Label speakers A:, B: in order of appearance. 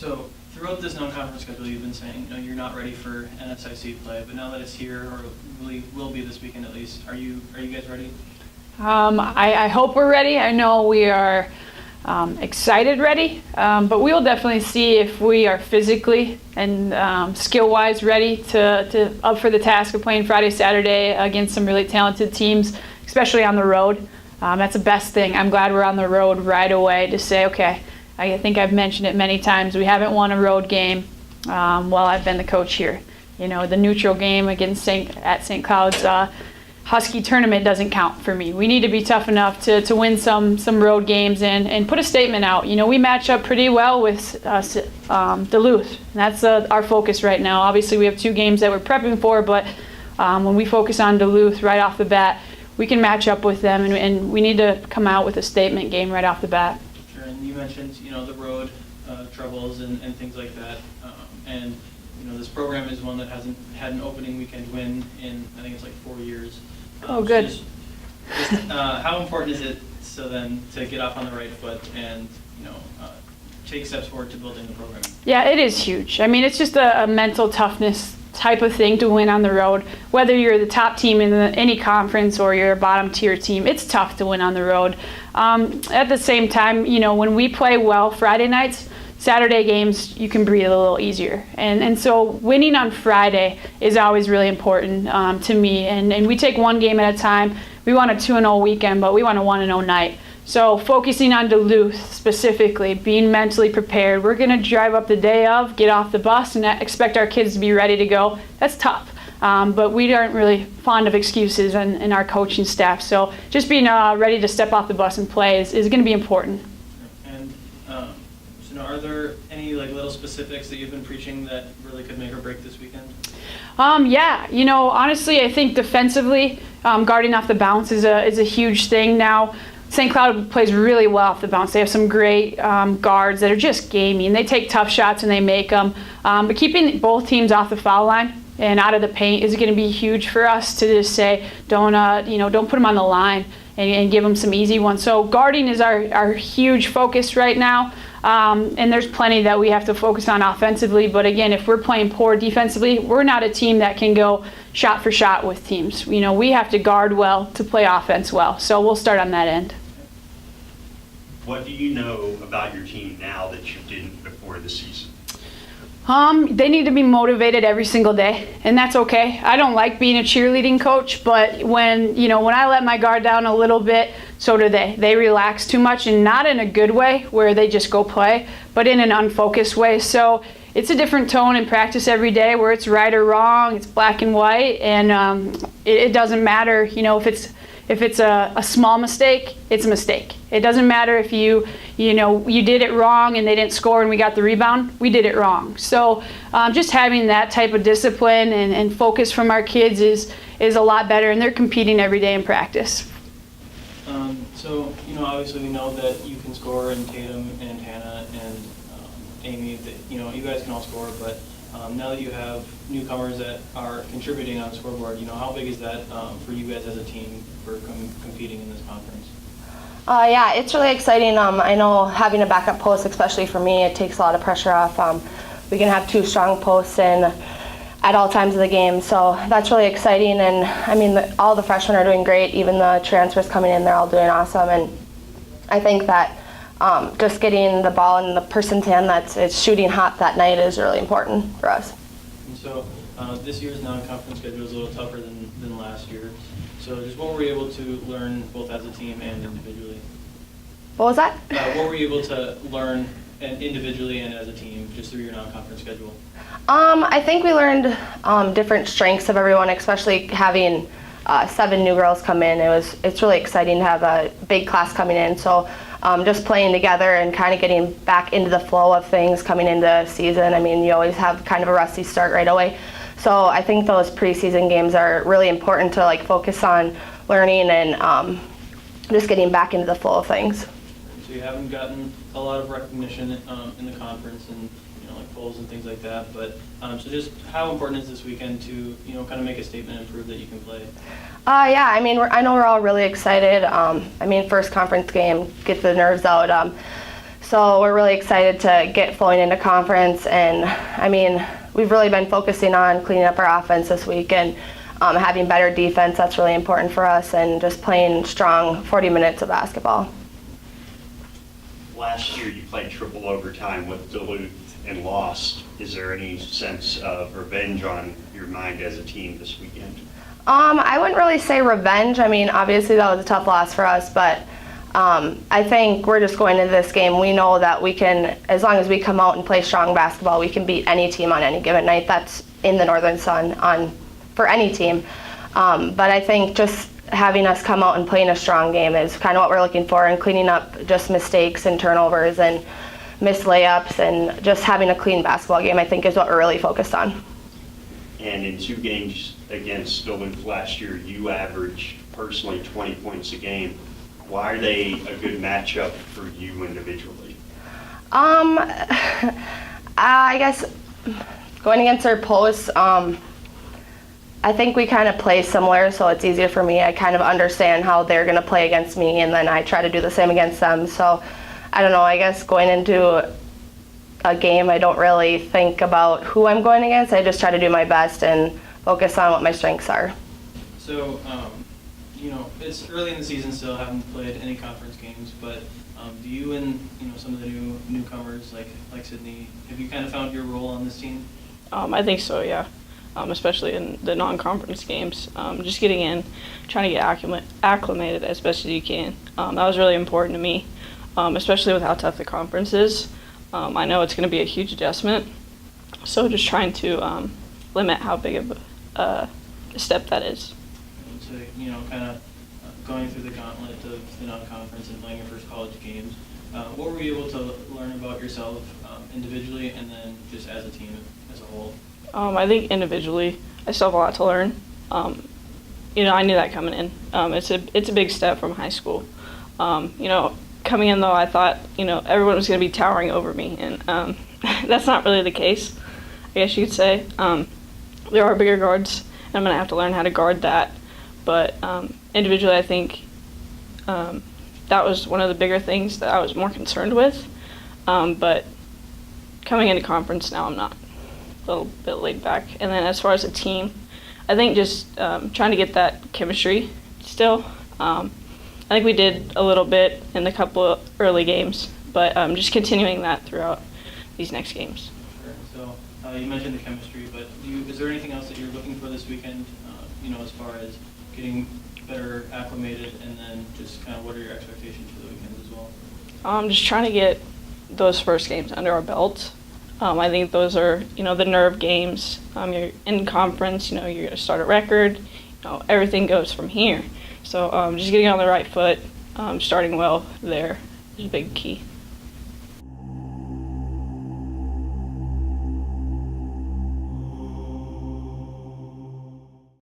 A: So throughout this non-conference schedule, you've been saying you're not ready for NSIC play, but now that it's here, or really will be this weekend at least, are you guys ready?
B: I hope we're ready. I know we are excited ready, but we will definitely see if we are physically and skill-wise ready to up for the task of playing Friday, Saturday against some really talented teams, especially on the road. That's the best thing. I'm glad we're on the road right away to say, okay, I think I've mentioned it many times, we haven't won a road game while I've been the coach here. The neutral game against St. Cloud's Husky tournament doesn't count for me. We need to be tough enough to win some road games and put a statement out. We match up pretty well with Duluth. And that's our focus right now. Obviously, we have 2 games that we're prepping for, but when we focus on Duluth right off the bat, we can match up with them, and we need to come out with a statement game right off the bat.
A: Sure, and you mentioned the road troubles and things like that, and this program is one that hasn't had an opening weekend win in, I think it's like 4 years.
B: Oh, good.
A: How important is it to get off on the right foot and take steps forward to building the program?
B: Yeah, it is huge. I mean, it's just a mental toughness type of thing to win on the road. Whether you're the top team in any conference or you're a bottom tier team, it's tough to win on the road. At the same time, when we play well Friday nights, Saturday games, you can breathe a little easier. And so winning on Friday is always really important to me. And we take one game at a time. We want a 2-0 weekend, but we want a 1-0 night. So focusing on Duluth specifically, being mentally prepared. We're going to drive up the day of, get off the bus, and expect our kids to be ready to go. That's tough. But we aren't really fond of excuses in our coaching staff. So just being ready to step off the bus and play is going to be important.
A: And are there any little specifics that you've been preaching that really could make or break this weekend?
B: Yeah, honestly, I think defensively, guarding off the bounce is a huge thing now. St. Cloud plays really well off the bounce. They have some great guards that are just gamey, and they take tough shots and they make them. But keeping both teams off the foul line and out of the paint is going to be huge for us to just say, don't put them on the line and give them some easy ones. So guarding is our huge focus right now. And there's plenty that we have to focus on offensively. But again, if we're playing poor defensively, we're not a team that can go shot for shot with teams. We have to guard well to play offense well. So we'll start on that end.
C: What do you know about your team now that you didn't before the season?
B: They need to be motivated every single day, and that's okay. I don't like being a cheerleading coach, but when I let my guard down a little bit, so do they. They relax too much, and not in a good way where they just go play, but in an unfocused way. So it's a different tone in practice every day where it's right or wrong, it's black and white, and it doesn't matter, if it's a small mistake, it's a mistake. It doesn't matter if you did it wrong and they didn't score and we got the rebound. We did it wrong. So just having that type of discipline and focus from our kids is a lot better, and they're competing every day in practice.
A: So obviously we know that you can score, and Tatum and Hannah and Amy, that you guys can all score, but now that you have newcomers that are contributing on the scoreboard, how big is that for you guys as a team for competing in this conference?
D: Yeah, it's really exciting. I know having a backup post, especially for me, it takes a lot of pressure off. We can have 2 strong posts in at all times of the game, so that's really exciting. And I mean, all the freshmen are doing great. Even the transfers coming in, they're all doing awesome. And I think that just getting the ball in the person's hand that's shooting hot that night is really important for us.
A: And so this year's non-conference schedule is a little tougher than last year. So just what were you able to learn both as a team and individually?
D: What was that?
A: What were you able to learn individually and as a team just through your non-conference schedule?
D: I think we learned different strengths of everyone, especially having 7 new girls come in. It's really exciting to have a big class coming in. So just playing together and kind of getting back into the flow of things coming into the season. I mean, you always have kind of a rusty start right away. So I think those preseason games are really important to focus on learning and just getting back into the flow of things.
A: So you haven't gotten a lot of recognition in the conference and polls and things like that, but so just how important is this weekend to kind of make a statement and prove that you can play?
D: Yeah, I mean, I know we're all really excited. I mean, first conference game, get the nerves out. So we're really excited to get flowing into conference, and I mean, we've really been focusing on cleaning up our offense this week and having better defense. That's really important for us, and just playing strong 40 minutes of basketball.
C: Last year, you played triple overtime with Duluth and lost. Is there any sense of revenge on your mind as a team this weekend?
D: I wouldn't really say revenge. I mean, obviously that was a tough loss for us, but I think we're just going into this game. We know that we can, as long as we come out and play strong basketball, we can beat any team on any given night that's in the Northern Sun for any team. But I think just having us come out and playing a strong game is kind of what we're looking for, and cleaning up just mistakes and turnovers and missed layups and just having a clean basketball game, I think, is what we're really focused on.
C: And in 2 games against Duluth last year, you averaged personally 20 points a game. Why are they a good matchup for you individually?
D: I guess going against their posts, I think we kind of play similar, so it's easier for me. I kind of understand how they're going to play against me, and then I try to do the same against them. So I don't know, I guess going into a game, I don't really think about who I'm going against. I just try to do my best and focus on what my strengths are.
A: So, you know, it's early in the season still, haven't played any conference games, but do you and, you know, some of the newcomers like Sydney, have you kind of found your role on this team?
E: I think so, yeah. Especially in the non-conference games. Just getting in, trying to get acclimated as best as you can. That was really important to me, especially with how tough the conference is. I know it's going to be a huge adjustment, so just trying to limit how big of a step that is.
A: So, you know, kind of going through the gauntlet of the non-conference and playing your first college games, what were you able to learn about yourself individually and then just as a team as a whole?
E: I think individually, I still have a lot to learn. You know, I knew that coming in. It's a big step from high school. You know, coming in though, I thought, you know, everyone was going to be towering over me, and that's not really the case, I guess you could say. There are bigger guards, and I'm going to have to learn how to guard that. But individually, I think that was one of the bigger things that I was more concerned with. But coming into conference now, I'm not. A little bit laid back. And then as far as a team, I think just trying to get that chemistry still. I think we did a little bit in the couple of early games, but just continuing that throughout these next games.
A: Sure. So you mentioned the chemistry, but is there anything else that you're looking for this weekend, you know, as far as getting better acclimated, and then just kind of what are your expectations for the weekend as well?
E: Just trying to get those first games under our belt. I think those are, you know, the nerve games. You're in conference, you know, you're going to start a record. You know, everything goes from here. So just getting on the right foot, starting well there is a big key.